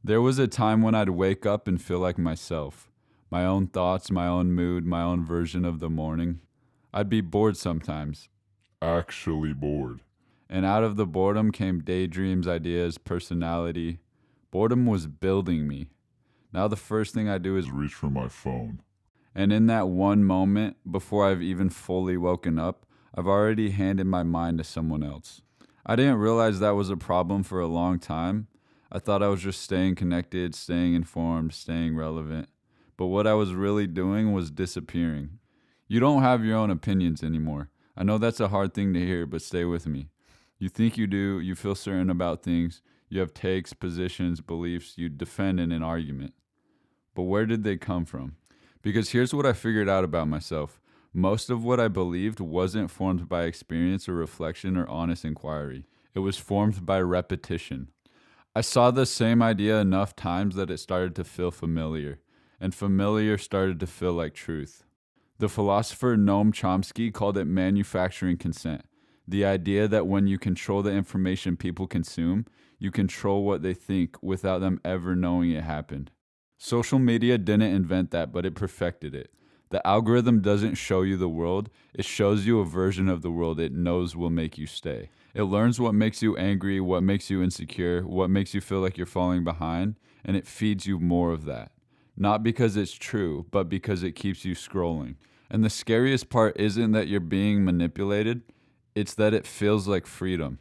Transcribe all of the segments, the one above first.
There was a time when I'd wake up and feel like myself. My own thoughts, my own mood, my own version of the morning. I'd be bored sometimes. Actually bored. And out of the boredom came daydreams, ideas, personality. Boredom was building me. Now the first thing I do is Reach for my phone. And in that one moment, before I've even fully woken up, I've already handed my mind to someone else. I didn't realize that was a problem for a long time. I thought I was just staying connected, staying informed, staying relevant. But what I was really doing was disappearing. You don't have your own opinions anymore. I know that's a hard thing to hear, but stay with me. You think you do, you feel certain about things, you have takes, positions, beliefs you defend in an argument. But where did they come from? Because here's what I figured out about myself. Most of what I believed wasn't formed by experience or reflection or honest inquiry. It was formed by repetition. I saw the same idea enough times that it started to feel familiar, and familiar started to feel like truth. The philosopher Noam Chomsky called it manufacturing consent, the idea that when you control the information people consume, you control what they think without them ever knowing it happened. Social media didn't invent that, but it perfected it. The algorithm doesn't show you the world, it shows you a version of the world it knows will make you stay. It learns what makes you angry, what makes you insecure, what makes you feel like you're falling behind, and it feeds you more of that. Not because it's true, but because it keeps you scrolling. And the scariest part isn't that you're being manipulated, it's that it feels like freedom.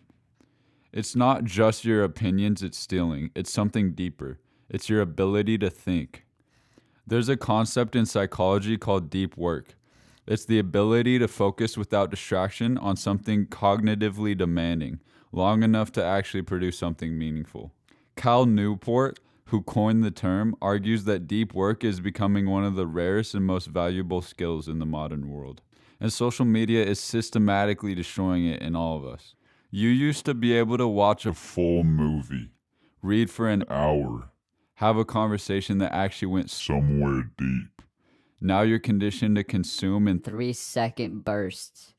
It's not just your opinions it's stealing, it's something deeper. It's your ability to think. There's a concept in psychology called deep work. It's the ability to focus without distraction on something cognitively demanding, long enough to actually produce something meaningful. Cal Newport, who coined the term, argues that deep work is becoming one of the rarest and most valuable skills in the modern world. And social media is systematically destroying it in all of us. You used to be able to watch a Full movie. read for an Hour. have a conversation that actually went Somewhere deep. Now you're conditioned to consume in 3-second bursts.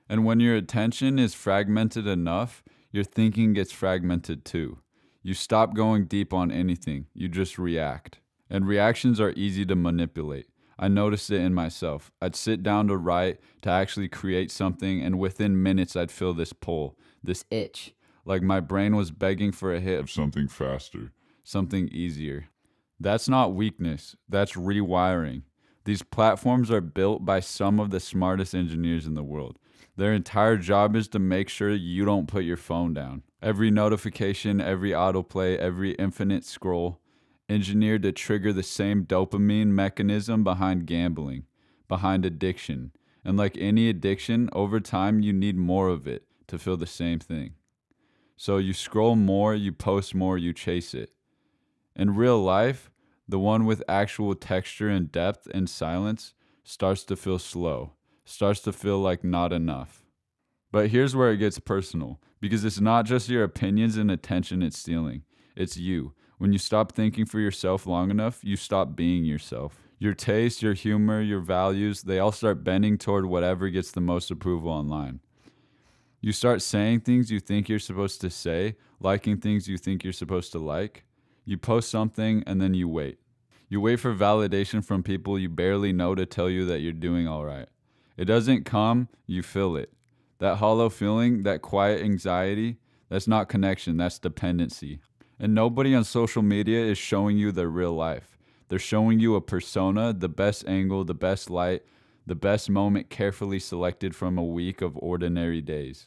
and when your attention is fragmented enough, your thinking gets fragmented too. You stop going deep on anything, you just react. And reactions are easy to manipulate. I noticed it in myself. I'd sit down to write, to actually create something, and within minutes I'd feel this pull, this Itch. like my brain was begging for a hit of Something faster. something easier. That's not weakness, that's rewiring. These platforms are built by some of the smartest engineers in the world. Their entire job is to make sure you don't put your phone down. Every notification, every autoplay, every infinite scroll, engineered to trigger the same dopamine mechanism behind gambling, behind addiction. And like any addiction, over time you need more of it to feel the same thing. So you scroll more, you post more, you chase it. In real life, the one with actual texture and depth and silence starts to feel slow, starts to feel like not enough. But here's where it gets personal, because it's not just your opinions and attention it's stealing, it's you. When you stop thinking for yourself long enough, you stop being yourself. Your taste, your humor, your values, they all start bending toward whatever gets the most approval online. You start saying things you think you're supposed to say, liking things you think you're supposed to like. You post something and then you wait. You wait for validation from people you barely know to tell you that you're doing all right. It doesn't come, you feel it. That hollow feeling, that quiet anxiety, that's not connection, that's dependency. And nobody on social media is showing you their real life. They're showing you a persona, the best angle, the best light, the best moment carefully selected from a week of ordinary days.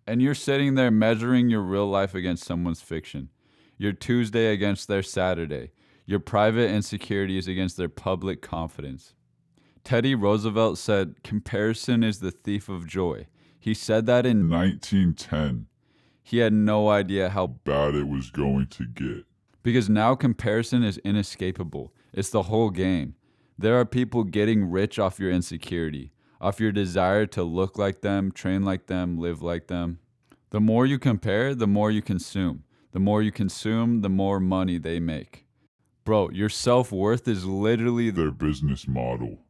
And you're sitting there measuring your real life against someone's fiction. Your Tuesday against their Saturday. Your private insecurities against their public confidence. Teddy Roosevelt said, "Comparison is the thief of joy." He said that in 1910. he had no idea how Bad it was going to get. because now comparison is inescapable. It's the whole game. There are people getting rich off your insecurity, off your desire to look like them, train like them, live like them. The more you compare, the more you consume. The more you consume, the more money they make. Bro, your self-worth is literally Their business model.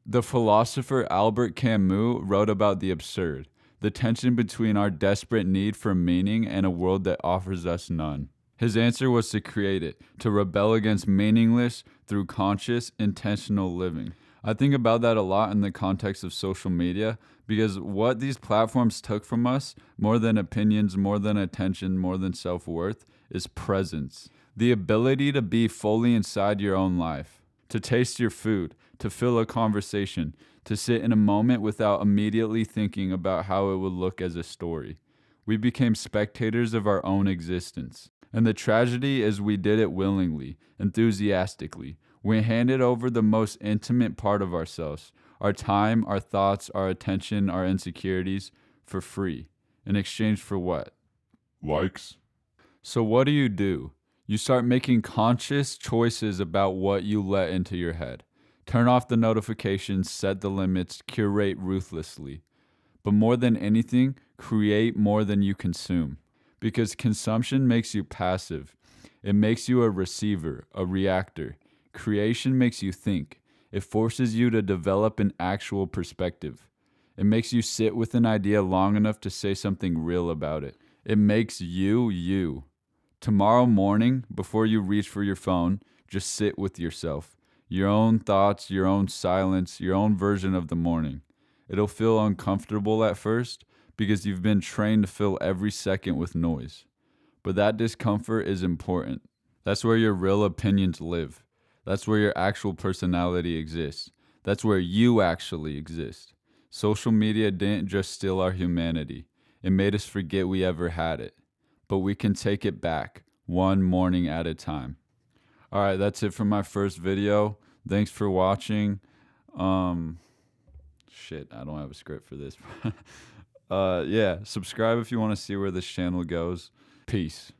The philosopher Albert Camus wrote about the absurd, the tension between our desperate need for meaning and a world that offers us none. His answer was to create it, to rebel against meaningless through conscious, intentional living. I think about that a lot in the context of social media because what these platforms took from us, more than opinions, more than attention, more than self worth, is presence. The ability to be fully inside your own life, to taste your food, to feel a conversation, to sit in a moment without immediately thinking about how it would look as a story. We became spectators of our own existence. And the tragedy is we did it willingly, enthusiastically. We handed over the most intimate part of ourselves, our time, our thoughts, our attention, our insecurities, for free. In exchange for what? Likes? So what do? You start making conscious choices about what you let into your head. Turn off the notifications, set the limits, curate ruthlessly. But more than anything, create more than you consume. Because consumption makes you passive. It makes you a receiver, a reactor. Creation makes you think. It forces you to develop an actual perspective. It makes you sit with an idea long enough to say something real about it. It makes you, you. Tomorrow morning, before you reach for your phone, just sit with yourself. Your own thoughts, your own silence, your own version of the morning. It'll feel uncomfortable at first because you've been trained to fill every second with noise. But that discomfort is important. That's where your real opinions live. That's where your actual personality exists. That's where you actually exist. Social media didn't just steal our humanity. It made us forget we ever had it. But we can take it back, one morning at a time. All right, that's it for my first video. Thanks for watching. Shit, I don't have a script for this. Yeah, subscribe if you want to see where this channel goes. Peace.